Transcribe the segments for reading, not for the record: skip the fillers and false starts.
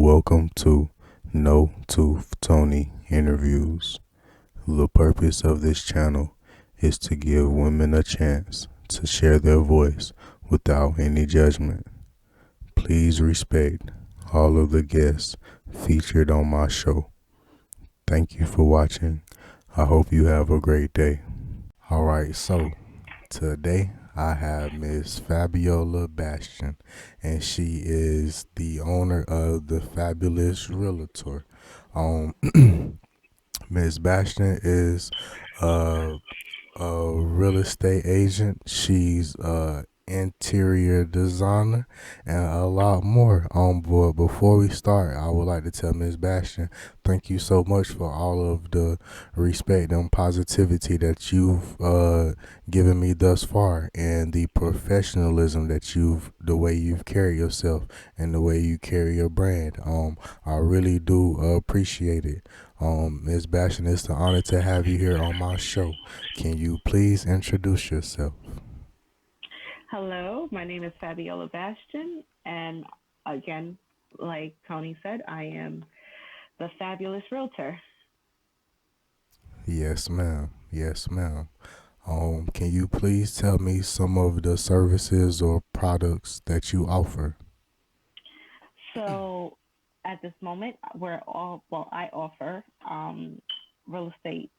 Welcome to No Tooth Tony Interviews. The purpose of this channel is to give women a chance to share their voice without any judgment. Please respect all of the guests featured on my show. Thank you for watching. I hope you have a great day. Alright, so today I have Miss Fabiola Bastion, and she is the owner of the Fabulous Realtor. Miss Bastion is a real estate agent. She's a interior designer and a lot more on board. Before we start, I would like to tell Ms. Bastion, thank you so much for all of the respect and positivity that you've given me thus far, and the professionalism that the way you've carried yourself and the way you carry your brand. I really do appreciate it. Ms. Bastion, it's an honor to have you here on my show. Can you please introduce yourself? Hello, my name is Fabiola Bastion, and again, like Tony said, I am the Fabulous Realtor. Yes, ma'am. Yes, ma'am. Can you please tell me some of the services or products that you offer? So, at this moment, I offer real estate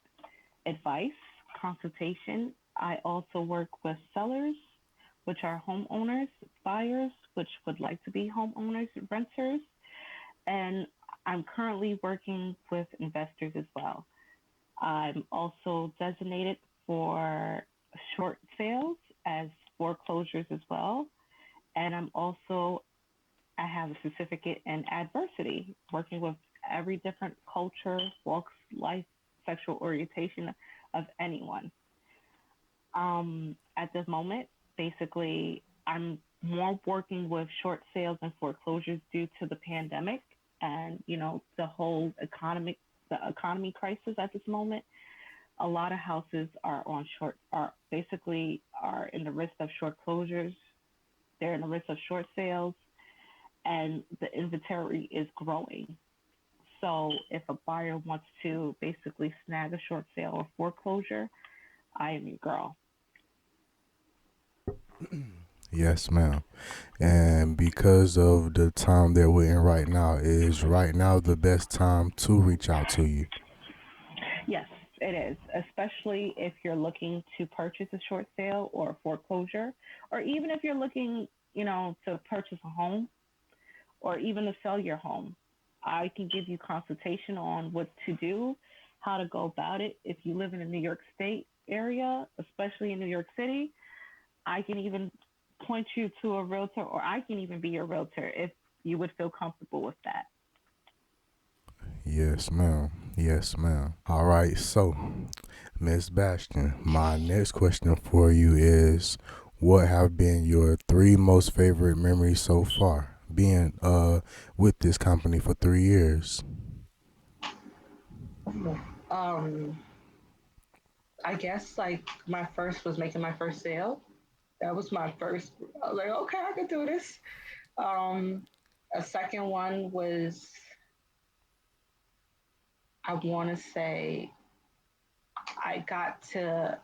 advice, consultation. I also work with sellers, which are homeowners, buyers, which would like to be homeowners, renters, and I'm currently working with investors as well. I'm also designated for short sales as foreclosures as well. And I have a certificate in adversity, working with every different culture, walks, life, sexual orientation of anyone. At this moment, basically, I'm more working with short sales and foreclosures due to the pandemic and, the whole economy crisis at this moment. A lot of houses are basically are in the risk of short closures. They're in the risk of short sales, and the inventory is growing. So if a buyer wants to basically snag a short sale or foreclosure, I am your girl. Yes, ma'am. And because of the time that we're in right now, is right now the best time to reach out to you? Yes, it is, especially if you're looking to purchase a short sale or a foreclosure, or even if you're looking, to purchase a home or even to sell your home. I can give you consultation on what to do, how to go about it. If you live in the New York State area, especially in New York City, I can even point you to a realtor, or I can even be your realtor if you would feel comfortable with that. Yes, ma'am. Yes, ma'am. All right, so Miss Bastion, my next question for you is, what have been your three most favorite memories so far being with this company for 3 years? Um, I guess like my first was making my first sale. That was my first. I was like, okay, I can do this. Um, a second one was, I want to say, I got to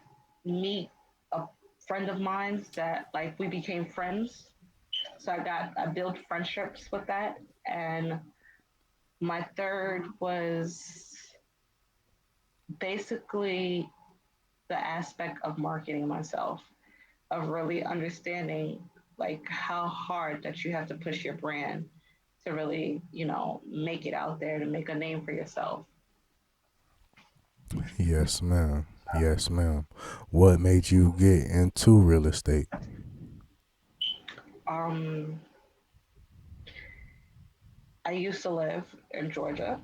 meet a friend of mine that like we became friends. So I built friendships with that. And my third was basically the aspect of marketing myself, of really understanding like how hard that you have to push your brand to really, make it out there to make a name for yourself. Yes, ma'am. Yes, ma'am. What made you get into real estate? Um, I used to live in Georgia,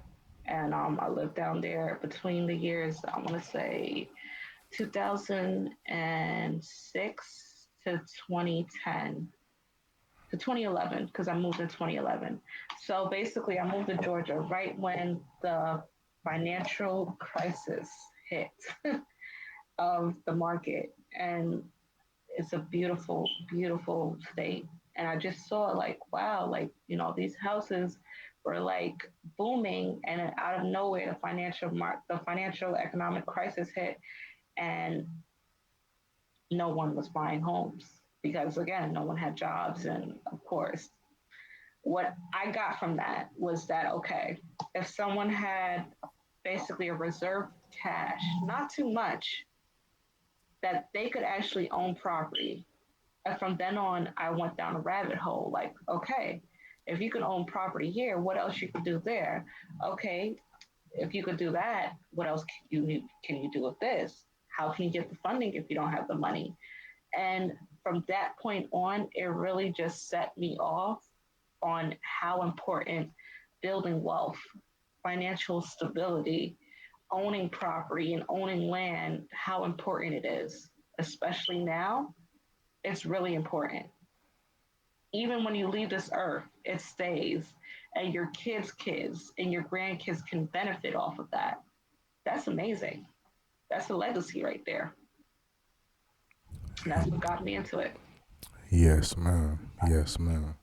and I lived down there between the years, I want to say 2006 to 2010 to 2011, because I moved in 2011. So basically, I moved to Georgia right when the financial crisis hit of the market. And it's a beautiful, beautiful state. And I just saw like, wow, like, these houses were like booming, and out of nowhere, the financial economic crisis hit, and no one was buying homes because again, no one had jobs, and of course, what I got from that was that okay, if someone had basically a reserve cash, not too much, that they could actually own property. And from then on, I went down a rabbit hole. Like, okay, if you can own property here, what else you could do there? Okay, if you could do that, what else can you do with this? How can you get the funding if you don't have the money? And from that point on, it really just set me off on how important building wealth, financial stability, owning property, and owning land, how important it is. Especially now, it's really important. Even when you leave this earth, it stays, and your kids' and your grandkids can benefit off of that. That's amazing. That's a legacy right there. And that's what got me into it. Yes, ma'am. Yes, ma'am.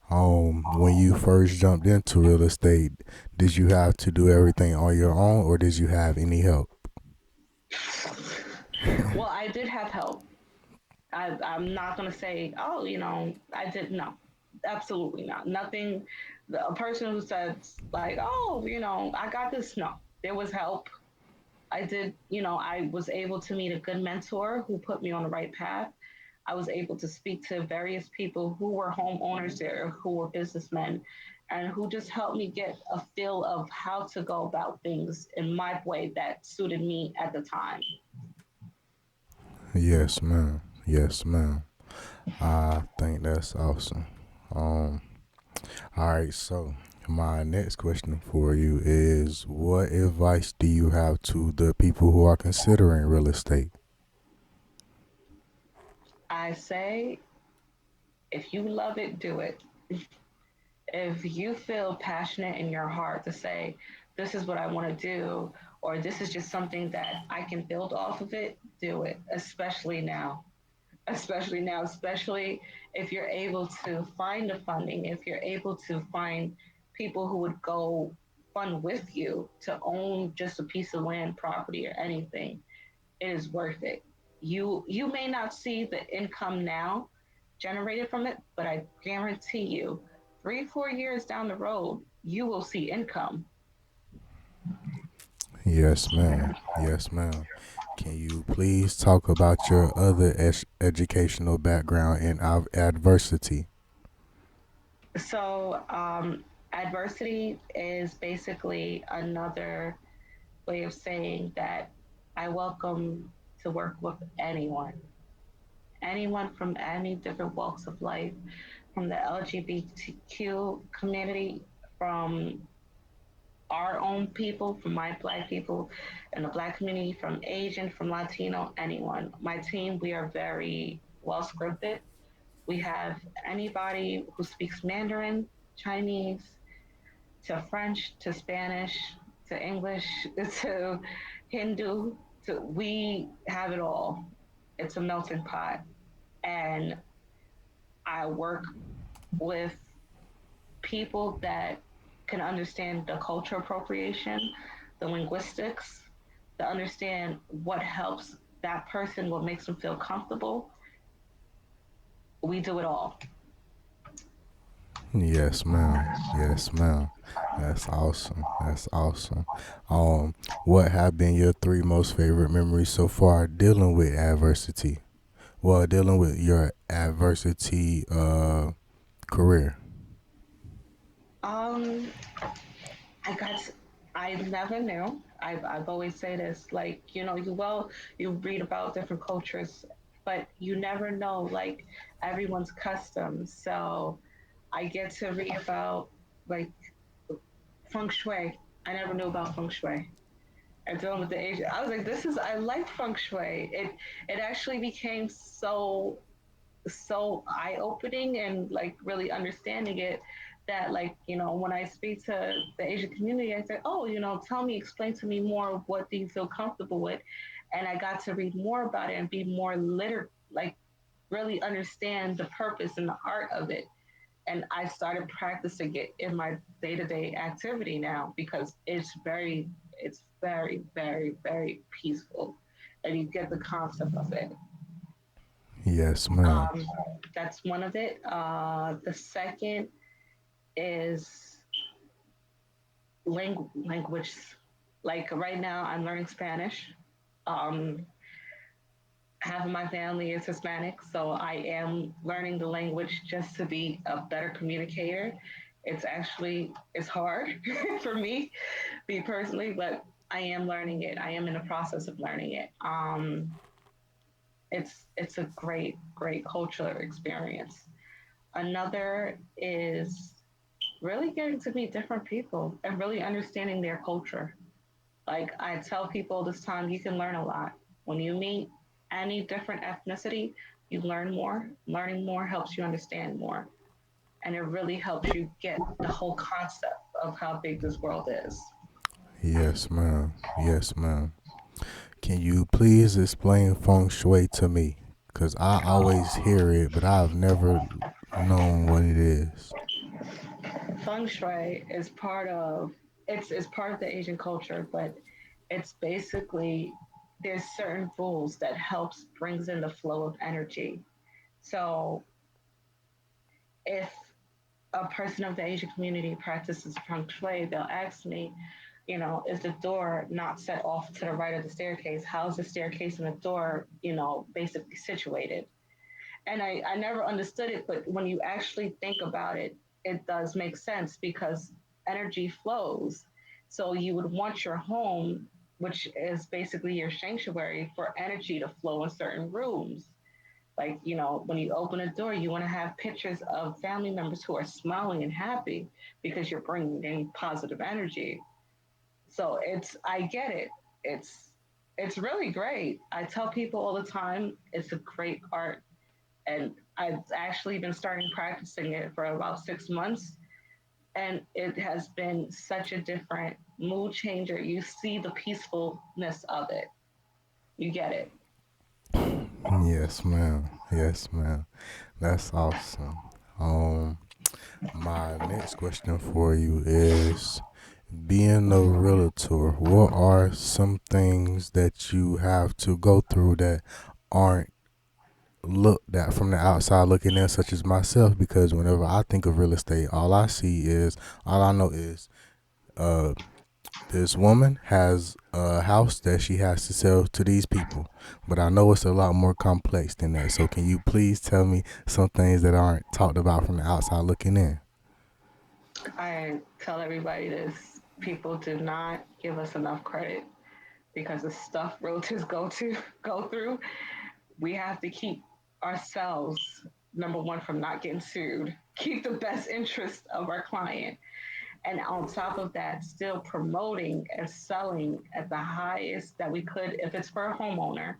When you first jumped into real estate, did you have to do everything on your own, or did you have any help? Well, I did have help. I'm not going to say, oh, I didn't know. Absolutely not. Nothing. A person who says, like, oh, I got this. No, there was help. I was able to meet a good mentor who put me on the right path. I was able to speak to various people who were homeowners there, who were businessmen, and who just helped me get a feel of how to go about things in my way that suited me at the time. Yes, ma'am. Yes, ma'am. I think that's awesome. Um, all right, so my next question for you is what advice do you have to the people who are considering real estate? I say, if you love it, do it. If you feel passionate in your heart to say, this is what I want to do, or this is just something that I can build off of it, do it, especially now. Especially now, especially if you're able to find the funding, if you're able to find people who would go fund with you to own just a piece of land, property, or anything, it is worth it. You may not see the income now generated from it, but I guarantee you, 3, 4 years down the road, you will see income. Yes, ma'am. Yes, ma'am. Can you please talk about your other educational background in adversity? So, adversity is basically another way of saying that I welcome to work with anyone from any different walks of life, from the LGBTQ community, from our own people, from my black people in the black community, from Asian, from Latino, anyone. My team, we are very well scripted. We have anybody who speaks Mandarin, Chinese, to French, to Spanish, to English, to Hindu, to we have it all. It's a melting pot. And I work with people that can understand the culture appropriation, the linguistics, to understand what helps that person, what makes them feel comfortable. We do it all. Yes, ma'am. Yes, ma'am. That's awesome. That's awesome. Um, what have been your three most favorite memories so far dealing with adversity? Well, dealing with your adversity career. Um, I got. I never knew. I've always say this, like you read about different cultures, but you never know like everyone's customs. So I get to read about like feng shui. I never knew about feng shui. And dealing with the Asian, I was like, this is I like feng shui. It actually became so eye opening and like really understanding it that like when I speak to the Asian community, I say, oh, tell me, explain to me more of what do you feel comfortable with, and I got to read more about it and be more literate, like really understand the purpose and the art of it. And I started practicing it in my day-to-day activity now because it's very peaceful, and you get the concept of it. Yes, ma'am. Um, that's one of it. The second is language. Like right now, I'm learning Spanish. Um, Half of my family is Hispanic, so I am learning the language just to be a better communicator. It's hard for me personally, but I am learning it. I am in the process of learning it. It's a great cultural experience. Another is really getting to meet different people and really understanding their culture. Like I tell people this time, you can learn a lot. When you meet any different ethnicity, you learn more. Learning more helps you understand more. And it really helps you get the whole concept of how big this world is. Yes, ma'am. Yes, ma'am. Can you please explain feng shui to me? Because I always hear it, but I've never known what it is. Feng Shui is part of the Asian culture, but it's basically there's certain rules that helps brings in the flow of energy. So if a person of the Asian community practices feng shui, they'll ask me, is the door not set off to the right of the staircase? How's the staircase and the door, basically situated? And I never understood it, but when you actually think about it, it does make sense because energy flows. So you would want your home, which is basically your sanctuary, for energy to flow in certain rooms. Like, when you open a door, you want to have pictures of family members who are smiling and happy because you're bringing in positive energy. So I get it. It's, it's really great. I tell people all the time, it's a great art. And I've actually been starting practicing it for about 6 months. And it has been such a different mood changer. You see the peacefulness of it. You get it. Yes, ma'am. Yes, ma'am. That's awesome. Um, my next question for you is, being a realtor, what are some things that you have to go through that aren't looked at from the outside looking in, such as myself? Because whenever I think of real estate, all I know is, uh, this woman has a house that she has to sell to these people. But I know it's a lot more complex than that. So can you please tell me some things that aren't talked about from the outside looking in? I tell everybody this. People do not give us enough credit because the stuff realtors go through. We have to keep ourselves number one from not getting sued. Keep the best interest of our client. And on top of that, still promoting and selling at the highest that we could. If it's for a homeowner,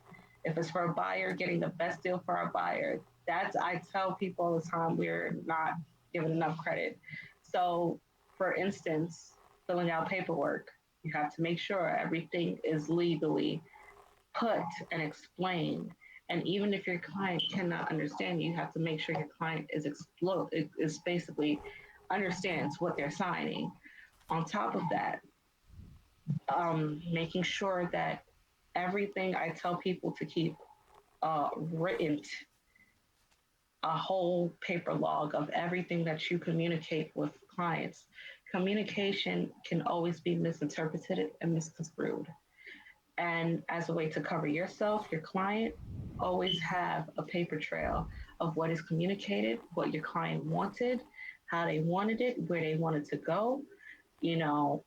if it's for a buyer, getting the best deal for our buyer. That's I tell people all the time, we're not given enough credit. So for instance, filling out paperwork, you have to make sure everything is legally put and explained. And even if your client cannot understand, you have to make sure your client is basically understands what they're signing. On top of that, making sure that everything I tell people to keep written, a whole paper log of everything that you communicate with clients. Communication can always be misinterpreted and misconstrued. And as a way to cover yourself, your client, always have a paper trail of what is communicated, what your client wanted, how they wanted it, where they wanted to go. You know,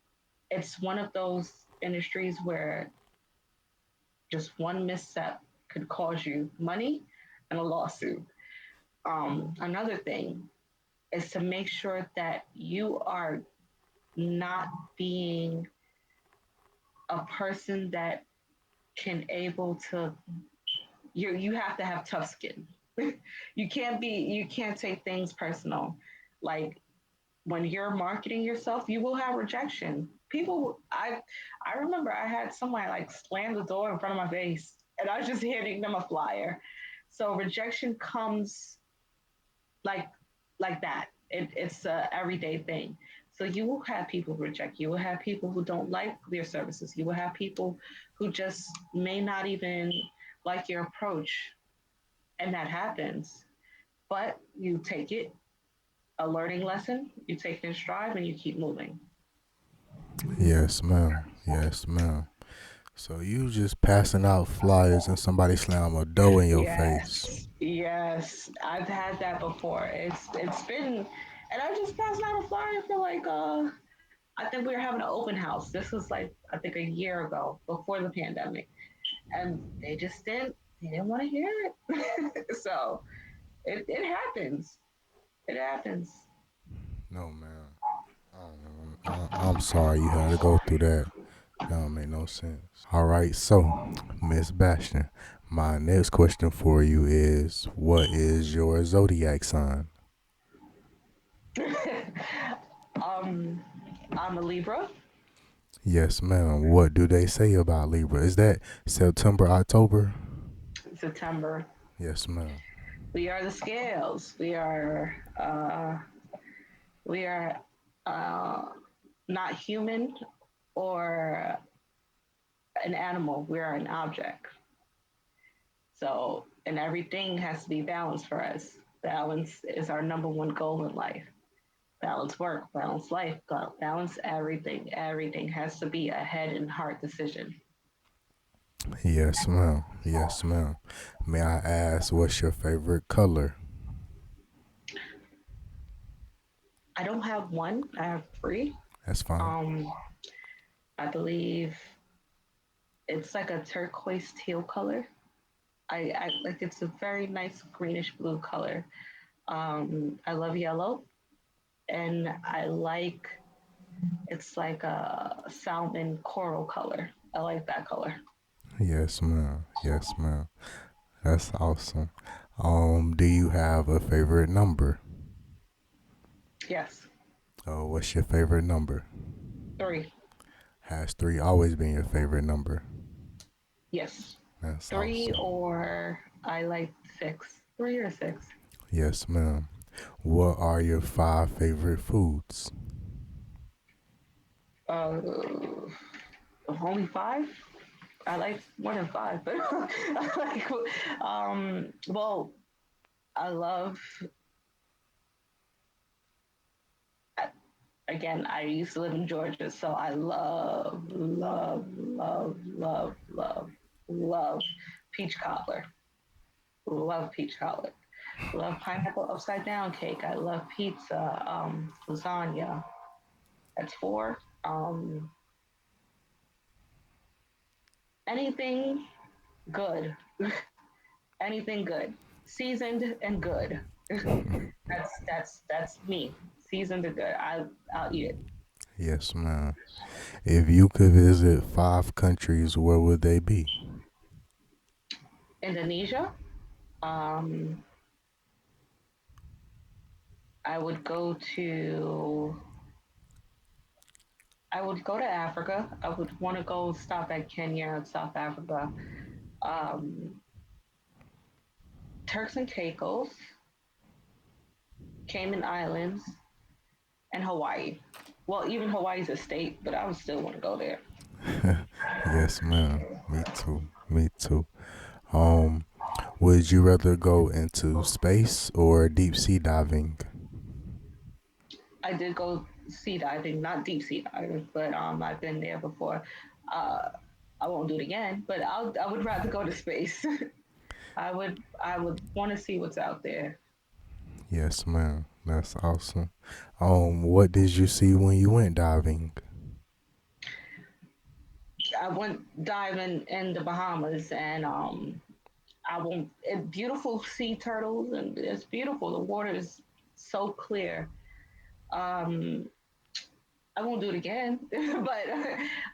it's one of those industries where just one misstep could cause you money and a lawsuit. Another thing is to make sure that you are not being a person that can able to you have to have tough skin. You can't take things personal. Like when you're marketing yourself, you will have rejection. I remember I had someone like slam the door in front of my face and I was just handing them a flyer. So rejection comes like like that. It's a everyday thing. So you will have people reject. You will have people who don't like your services. You will have people who just may not even like your approach, and that happens. But you take it, a learning lesson. You take it in stride, and you keep moving. Yes, ma'am. Yes, ma'am. So you just passing out flyers and somebody slam a door in your face. Yes, yes, I've had that before. It's been, and I just passed out a flyer for like I think we were having an open house. This was like I think a year ago before the pandemic, and they didn't want to hear it. So it happens. It happens. No, ma'am. I'm sorry you had to go through that. That don't make no sense. All right, so Miss Bastion, my next question for you is, what is your zodiac sign? um, I'm a Libra. Yes, ma'am. What do they say about Libra? Is that September, October? September. Yes, ma'am. We are the scales. We are uh, not human or an animal. We are an object. So, and everything has to be balanced for us. Balance is our number one goal in life. Balance work, balance life, balance everything. Everything has to be a head and heart decision. Yes, ma'am. Yes, ma'am. May I ask what's your favorite color? I don't have one. I have three. That's fine. Um, I believe it's like a turquoise teal color. I like it's a very nice greenish blue color. I love yellow, and I like it's like a salmon coral color. I like that color. Yes, ma'am. Yes, ma'am. That's awesome. Do you have a favorite number? Yes, Oh, what's your favorite number? three. Has three always been your favorite number? Yes, That's three awesome. or I like six. Three or six. Yes, ma'am. What are your five favorite foods? Uh, only five. I like more than five, but I like. Well, I love. Again, I used to live in Georgia, so I love peach cobbler. Love peach cobbler. Love pineapple upside down cake. I love pizza, lasagna. That's four. Anything good. Anything good. Seasoned and good. That's me. Seasoned and good. I'll eat it. Yes, ma'am. If you could visit five countries, where would they be? Indonesia. Um, I would go to I would go to Africa. I would want to go stop at Kenya and South Africa. Um, Turks and Caicos, Cayman Islands, and Hawaii. Well, even Hawaii's a state, but I would still want to go there. Yes, ma'am. Me too. Me too. Um, would you rather go into space or deep sea diving? I did go sea diving, not deep sea diving, but I've been there before. Uh, I won't do it again, but I would rather go to space. I would want to see what's out there. Yes, ma'am. That's awesome. What did you see when you went diving? I went diving in the Bahamas, and I won't. Beautiful sea turtles, and it's beautiful. The water is so clear. Um, I won't do it again, but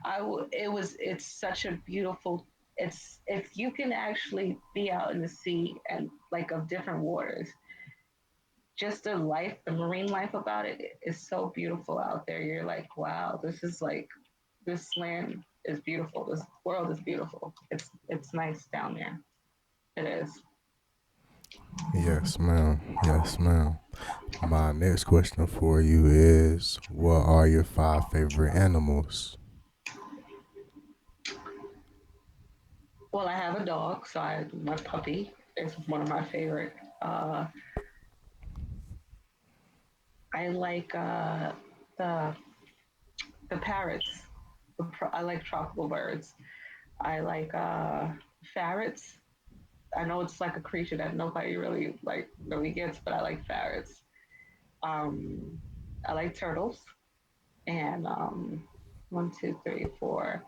I will. It was. It's such a beautiful. It's if you can actually be out in the sea and like of different waters, just the life, the marine life about it is so beautiful out there. You're like, wow, this is like this land is beautiful. This world is beautiful. It's nice down there. It is. Yes, ma'am. Yes, ma'am. My next question for you is, what are your five favorite animals? Well, I have a dog, so my puppy is one of my favorite. Uh, I like the the parrots. I like tropical birds. I like ferrets. I know it's like a creature that nobody really gets, but I like ferrets. Um, I like turtles, and one, two, three, four.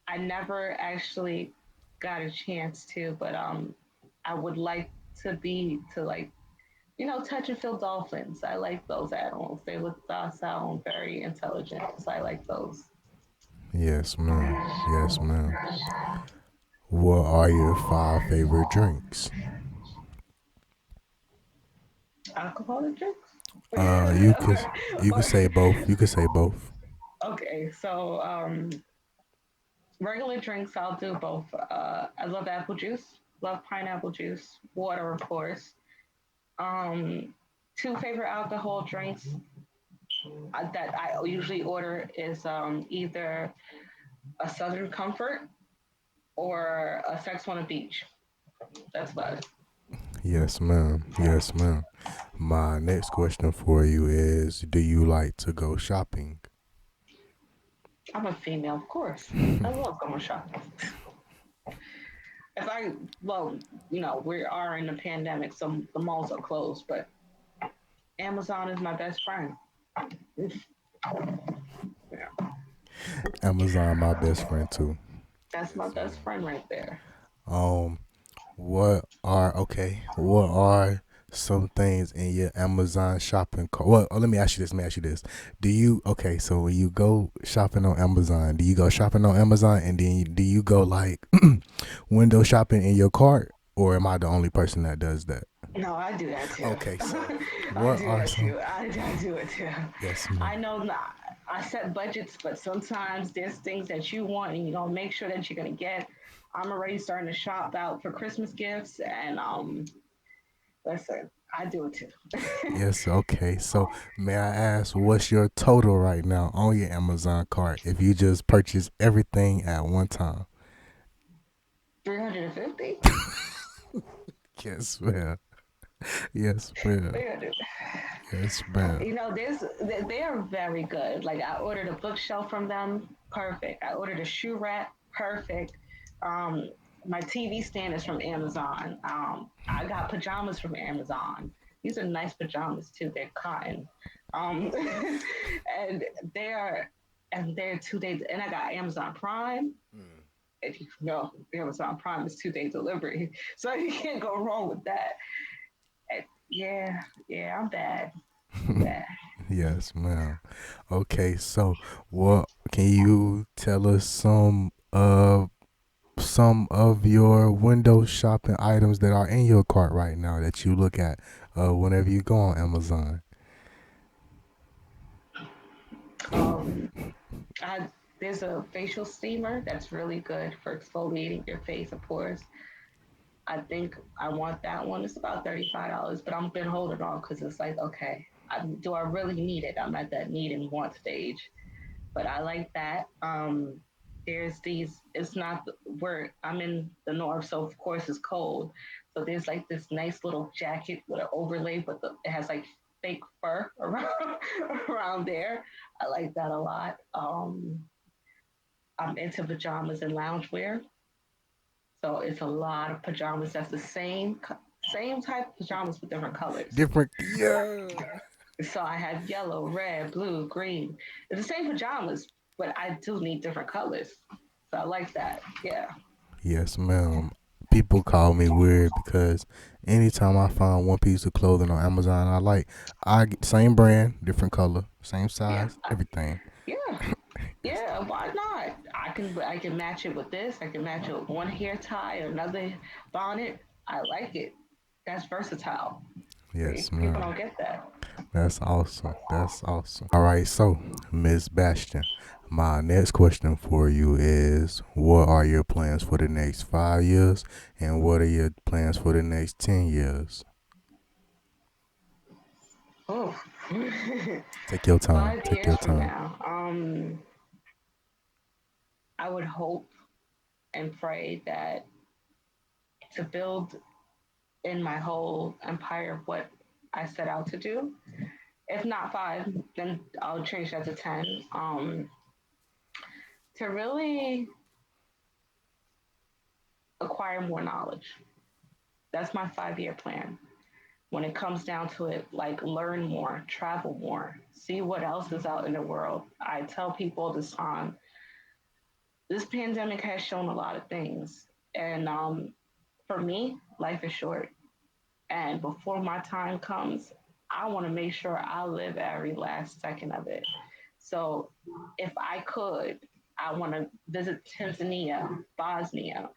I never actually got a chance to, but I would like to like touch and feel dolphins. I like those animals. They look docile and very intelligent, so I like those. Yes, ma'am. Yes, ma'am. What are your five favorite drinks? Alcoholic drinks. You could you could Or- say both. You could say both. okay, so regular drinks, I'll do both. I love apple juice, love pineapple juice, water, of course. Um, Two favorite alcohol drinks that I usually order is either a Southern Comfort or a Sex on the Beach. That's about it. Yes, ma'am. Yes, ma'am. My next question for you is, do you like to go shopping? I'm a female, of course. I love going shopping. If I, well, we are in a pandemic, so the malls are closed, but Amazon is my best friend. Yeah, Amazon, my best friend too. that's my Yes, best ma'am. friend right there. Um, What are some things in your Amazon shopping cart? Well, let me ask you this. Let me ask you this. Do you okay? So when you go shopping on Amazon, do you go shopping on Amazon and then do you go like window shopping in your cart, or am I the only person that does that? No, I do that too. Okay, so I what do are that some? too. I do it too. Yes, I ma'am. know I set budgets, but sometimes there's things that you want and you don't make sure that you're gonna get. I'm already starting to shop out for Christmas gifts, and listen, I do it too. Yes. Okay. So may I ask, what's your total right now on your Amazon cart if you just purchase everything at one time? 350. Yes, ma'am. Yes, ma'am. 300. Yes, ma'am. They are very good. Like I ordered a bookshelf from them, perfect. I ordered a shoe rack, perfect. Um, my TV stand is from Amazon. I got pajamas from Amazon. These are nice pajamas too. They're cotton, um, and they're they're 2 days. And I got Amazon Prime. Mm. If you know, Amazon Prime is 2 day delivery, so you can't go wrong with that. Yeah, yeah, I'm bad. I'm bad. Yes, ma'am. Okay, so what can you tell us some of your window shopping items that are in your cart right now that you look at whenever you go on Amazon? Um, I, there's a facial steamer that's really good for exfoliating your face, of course. I think I want that one. It's about $35, but I've been holding on because it's like, okay, do I really need it? I'm at that need and want stage, but I like that. There's these. It's not where I'm in the north, so of course it's cold. So there's like this nice little jacket with an overlay, but it has like fake fur around around there. I like that a lot. I'm into pajamas and loungewear, so it's a lot of pajamas. That's the same type of pajamas with different colors. Different, yeah. So I have yellow, red, blue, green. It's the same pajamas, but I do need different colors. So I like that. Yeah. Yes, ma'am. People call me weird because anytime I find one piece of clothing on Amazon I get same brand, different color, same Yeah. size, everything. Yeah. Yes, Yeah. Why not? I can match it with this. I can match it with one hair tie, another bonnet. I like it. That's versatile. Yes, People ma'am. don't get that. That's awesome. That's awesome. All right, so Miss Bastion, my next question for you is: what are your plans for the next 5 years, and what are your plans for the next 10 years? Oh, Take your time. five Take years your from time. now, I would hope and pray that to build in my whole empire of what I set out to do. If not five, then I'll change that to 10. To really acquire more knowledge. That's my 5 year plan. When it comes down to it, like learn more, travel more, see what else is out in the world. I tell people this time, this pandemic has shown a lot of things. And for me, life is short. And before my time comes, I want to make sure I live every last second of it. So if I could, I want to visit Tanzania, Bosnia.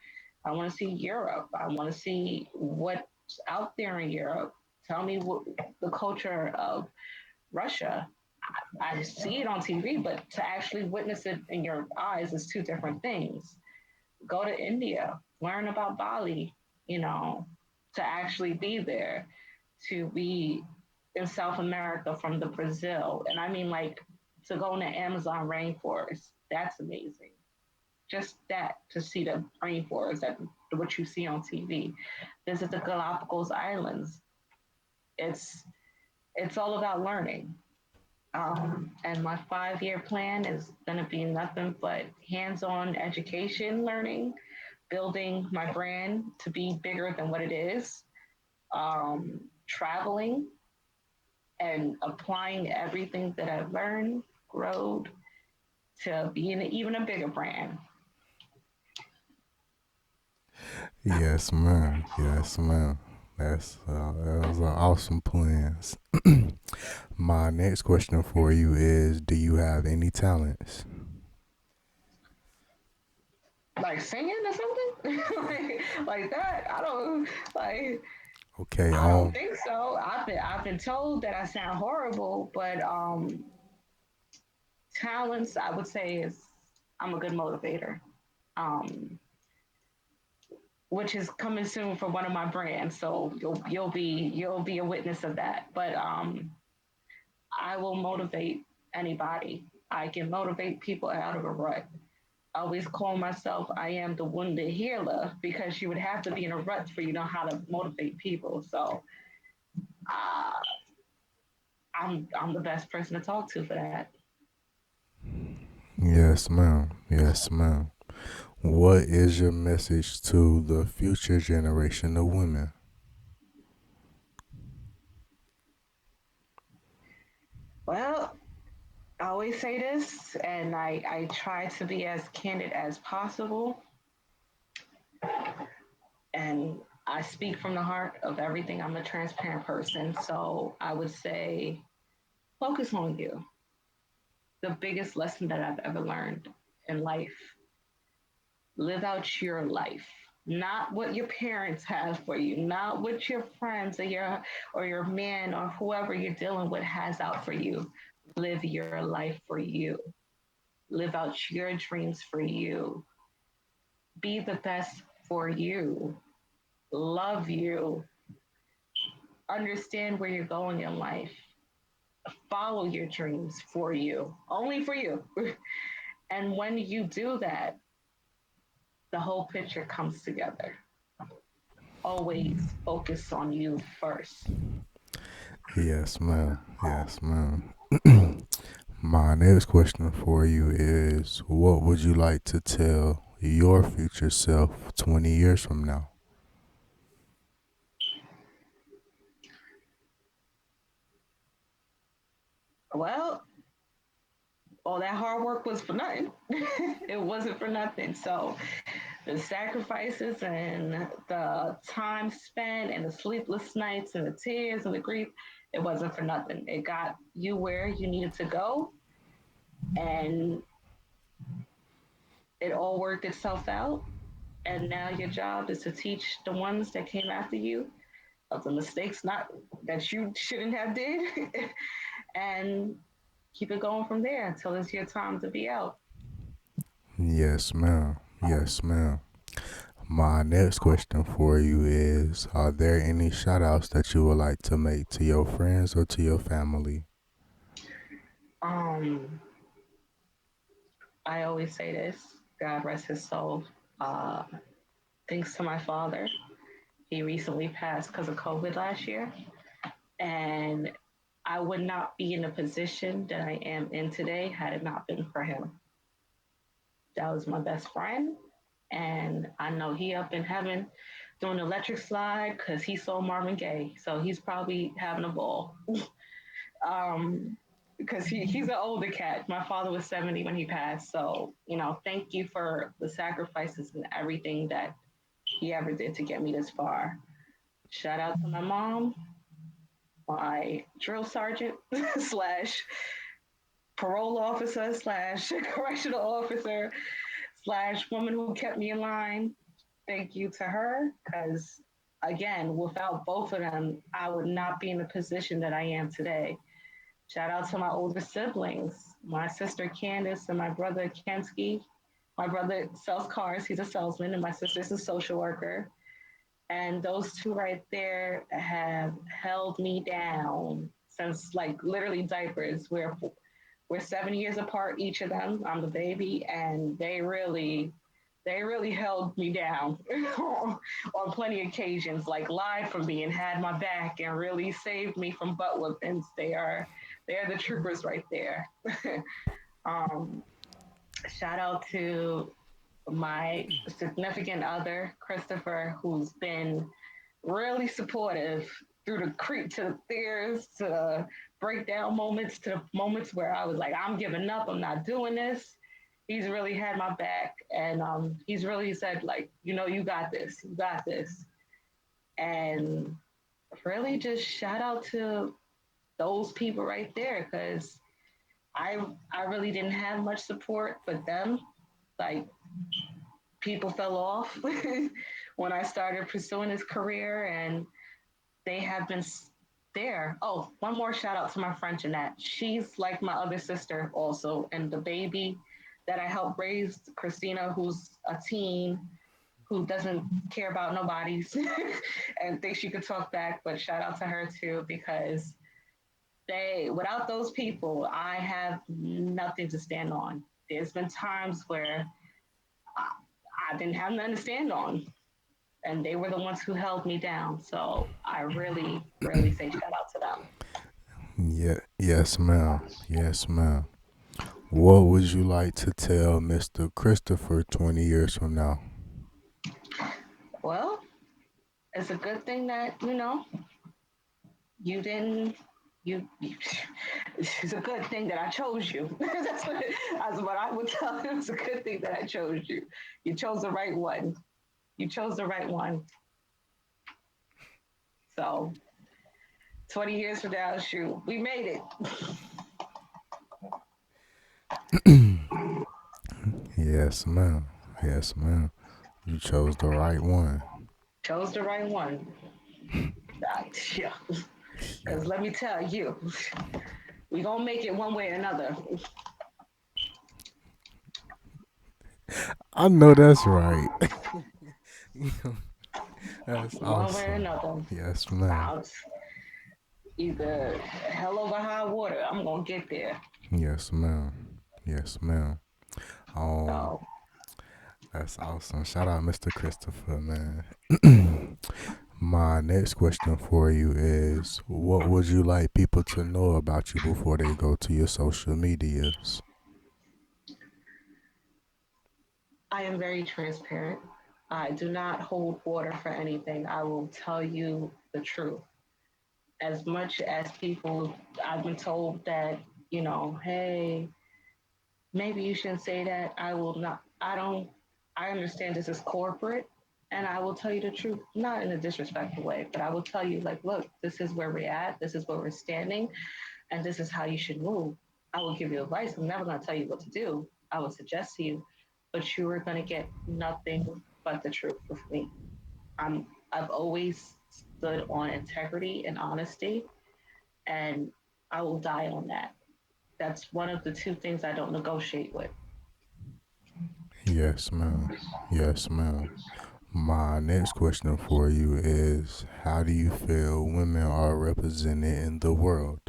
I want to see Europe. I want to see what's out there in Europe. Tell me what the culture of Russia. I see it on TV, but to actually witness it in your eyes is two different things. Go to India, learn about Bali, you know, to actually be there, to be in South America from the Brazil. And I mean, like, to go in the Amazon rainforest, that's amazing. Just that, to see the rainforest, that what you see on TV. Visit the Galapagos Islands. It's it's all about learning. And my 5 year plan is going to be nothing but hands on education learning, building my brand to be bigger than what it is, traveling and applying everything that I've learned, growed to being even a bigger brand. Yes, ma'am. Yes, ma'am. Those are awesome plans. My next question for you is: do you have any talents? Like singing or something, like that. Like. Okay, I don't think so. I've been told that I sound horrible, but talents I would say is I'm a good motivator. Um, which is coming soon for one of my brands. So you'll be a witness of that. But I will motivate anybody. I can motivate people out of a rut. I always call myself I am the wounded healer because you would have to be in a rut for you to know how to motivate people. So uh, I'm the best person to talk to for that. yes, ma'am. Yes, ma'am. What is your message to the future generation of women? Well, I always say this, and I try to be as candid as possible. And I speak from the heart of everything. I'm a transparent person. So I would say focus on you. The biggest lesson that I've ever learned in life: live out your life. Not what your parents have for you, not what your friends or your man or whoever you're dealing with has out for you. Live your life for you. Live out your dreams for you. Be the best for you. Love you. Understand where you're going in life. Follow your dreams for you, only for you. And when you do that, the whole picture comes together. Always focus on you first. Yes, ma'am. Yes, ma'am. My next question for you is: what would you like to tell your future self 20 years from now? Well, all that hard work was for nothing. It wasn't for nothing. So the sacrifices and the time spent and the sleepless nights and the tears and the grief, it wasn't for nothing. It got you where you needed to go, and it all worked itself out. And now your job is to teach the ones that came after you of the mistakes not that you shouldn't have did, and keep it going from there until it's your time to be out. Yes, ma'am. Yes, ma'am. My next question for you is: are there any shout outs that you would like to make to your friends or to your family? Um, I always say this: God rest his soul. Uh, Thanks to my father, he recently passed because of COVID last year, and I would not be in the position that I am in today had it not been for him. That was my best friend, and I know he up in heaven doing the electric slide because he saw Marvin Gaye, so he's probably having a ball. um, because he's an older cat. My father was 70 when he passed, so thank you for the sacrifices and everything that he ever did to get me this far. Shout out to my mom, my drill sergeant slash parole officer slash correctional officer slash woman who kept me in line. Thank you to her because, again, without both of them, I would not be in the position that I am today. Shout out to my older siblings, my sister Candace and my brother Kensky. My brother sells cars, he's a salesman, and my sister's a social worker. And those two right there have held me down since like literally diapers. We're 7 years apart, each of them. I'm the baby, and they really held me down on plenty of occasions, like lied for me and had my back and really saved me from butt whippings. They are the troopers right there. um, Shout out to my significant other, Christopher, who's been really supportive through the creep to the tears to the breakdown moments to the moments where I was like, I'm giving up, I'm not doing this. He's really had my back, and he's really said like, you got this, you got this, and really just shout out to those people right there because I really didn't have much support, but them like people fell off when I started pursuing this career, and they have been there. Oh, one more shout out to my friend Jeanette. She's like my other sister also, and the baby that I helped raise, Christina, who's a teen who doesn't care about nobody's and thinks she could talk back. But shout out to her too because without those people, I have nothing to stand on. There's been times where I didn't have nothing to stand on, and they were the ones who held me down. So I really, really say shout out to them. Yeah, yes, ma'am. Yes, ma'am. What would you like to tell Mr. Christopher 20 years from now? Well, it's a good thing that you didn't. You it's a good thing that I chose you. That's what I would tell him. It's a good thing that I chose you. You chose the right one. You chose the right one. So 20 years from now, shoot, we made it. Yes, ma'am. Yes, ma'am. You chose the right one. Chose the right one. Yeah. Yeah, Because let me tell you, we gonna make it one way or another. I know that's right. That's One way or awesome. another. Yes, ma'am. I'll either hell over high water. I'm gonna get there. Yes, ma'am. Yes, ma'am. Um, So that's awesome. Shout out, Mr. Christopher, man. My next question for you is: what would you like people to know about you before they go to your social medias? I am very transparent. I do not hold water for anything. I will tell you the truth. As much as people, I've been told that, hey, maybe you shouldn't say that. I will not. I don't. I understand this is corporate, and I will tell you the truth, not in a disrespectful way, but I will tell you, like, look, this is where we're at. This is where we're standing, and this is how you should move. I will give you advice. I'm never going to tell you what to do. I will suggest to you, but you are going to get nothing but the truth with me. I've always stood on integrity and honesty, and I will die on that. That's one of the two things I don't negotiate with. Yes, ma'am. Yes, ma'am. My next question for you is, how do you feel women are represented in the world?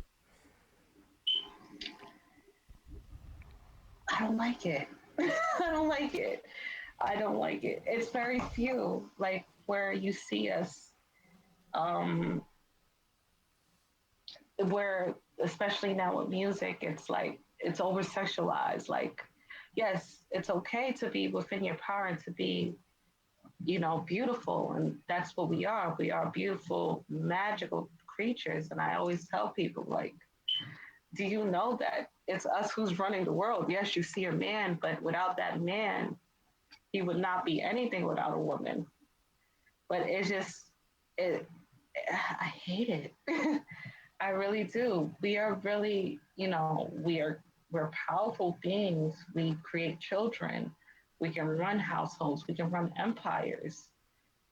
I don't like it. I don't like it. I don't like it. It's very few, like where you see us, um, where especially now with music, it's like it's over sexualized. Like, yes, it's okay to be within your power and to be, beautiful, and that's what we are. We are beautiful, magical creatures. And I always tell people, like, do you know that it's us who's running the world? Yes, you see a man, but without that man, he would not be anything without a woman. But it's just, it, I hate it. I really do. We are really, we're powerful beings. We create children. We can run households. We can run empires.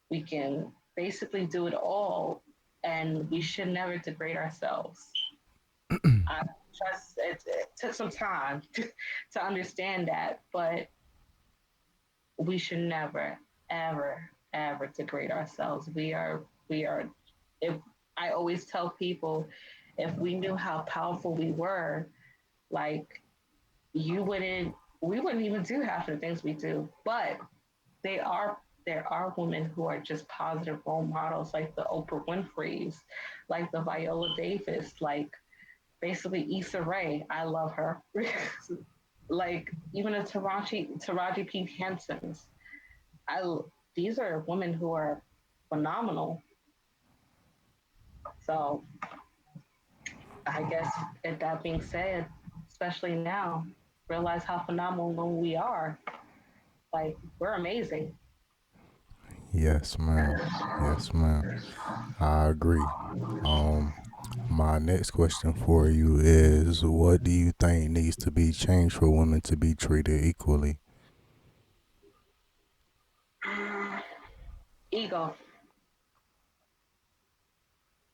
We can basically do it all, and we should never degrade ourselves. I trust it took some time to understand that, but we should never, ever, ever degrade ourselves. We are, if I always tell people, if we knew how powerful we were, like, you wouldn't, we wouldn't even do half of the things we do. But they are, there are women who are just positive role models, like the Oprah Winfrey's, like the Viola Davis, like basically Issa Rae. I love her. Like even the Taraji P. Henson's. I These are women who are phenomenal. So I guess, with that being said, especially now, realize how phenomenal we are. Like, we're amazing. Yes, ma'am. Yes, ma'am. I agree. Um, my next question for you is, what do you think needs to be changed for women to be treated equally? Ego.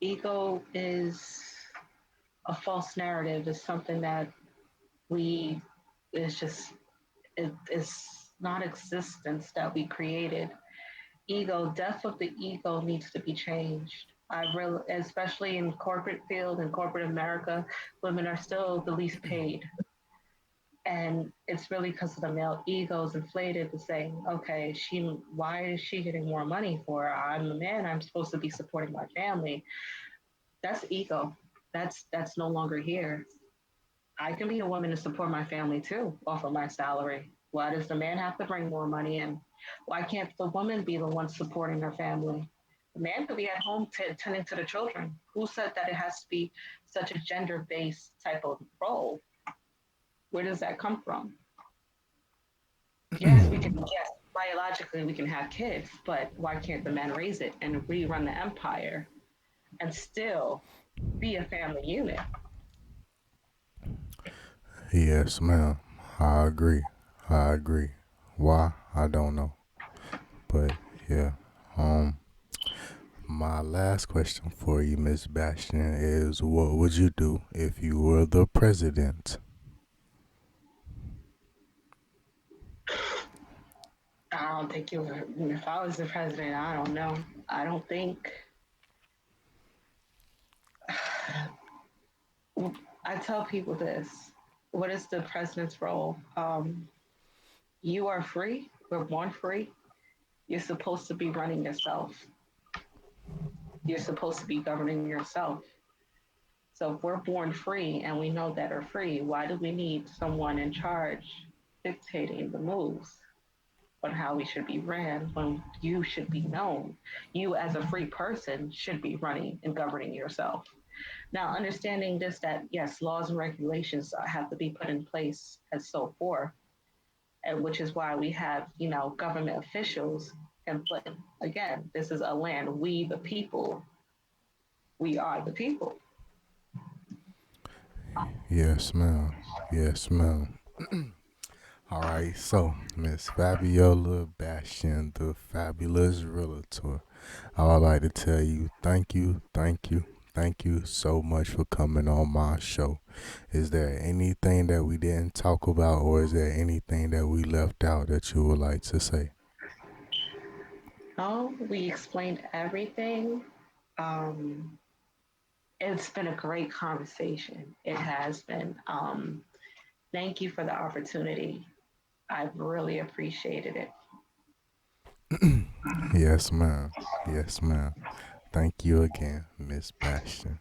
Ego is a false narrative. It's something that we, it's just, it's not existence that we created. Ego, death of the ego needs to be changed. I really, especially in corporate field and corporate America, women are still the least paid. And it's really because of the male egos inflated to say, okay, why is she getting more money for? I'm a man, I'm supposed to be supporting my family. That's ego. That's no longer here. I can be a woman and support my family too off of my salary. Why does the man have to bring more money in? Why can't the woman be the one supporting her family? The man could be at home tending to the children. Who said that it has to be such a gender based type of role? Where does that come from? Yes, yes, biologically we can have kids, but why can't the man raise it and rerun the empire and still be a family unit? Yes, ma'am. I agree. I agree. Why? I don't know. But yeah. Um, my last question for you, Miss Bastion, is, what would you do if you were the president? I don't think you were, if I was the president, I don't know. I don't think, I tell people this. What is the president's role? You are free. We're born free. You're supposed to be running yourself. You're supposed to be governing yourself. So if we're born free and we know that we're free, why do we need someone in charge dictating the moves on how we should be ran when you should be known? You, as a free person, should be running and governing yourself. Now, understanding this, that yes, laws and regulations have to be put in place and so forth, and which is why we have, government officials. And but again, this is a land. We, the people, we are the people. Yes, ma'am. Yes, ma'am. All right, so Miss Fabiola Bastion, the fabulous realtor. I would like to tell you thank you, thank you, thank you so much for coming on my show. Is there anything that we didn't talk about, or is there anything that we left out that you would like to say? Oh, we explained everything. Um, it's been a great conversation. It has been. Thank you for the opportunity. I've really appreciated it. Yes, ma'am. Yes, ma'am. Thank you again, Miss Bastion.